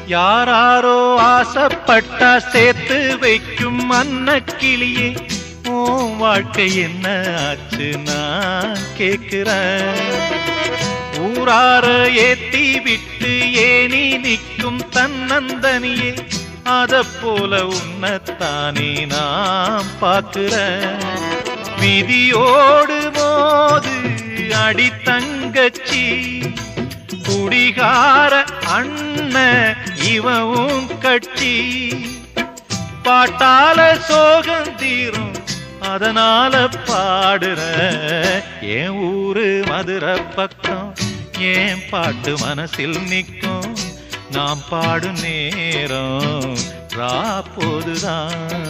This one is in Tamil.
யாராரோ ஆசைப்பட்டா சேர்த்து வைக்கும் அன்னக்கிளியே, உன் வாழ்க்கை என்ன ஆச்சு நான் கேக்குறேன். ஊரார ஏத்தி விட்டு ஏனி நிற்கும் தன்னந்தனியே, அத போல உன்னத்தானே நான் பார்க்கிறேன். விதியோடு மோது அடி தங்கச்சி, குடிகார அண்ணன் இவவும் கட்சி. பாட்டால சோகம் தீரும் அதனால பாடுற, என் ஊரு மதுரை பக்கம் என் பாட்டு மனசில் நிற்கும். நாம் பாடும் நேரம் ராப்போதுதான்.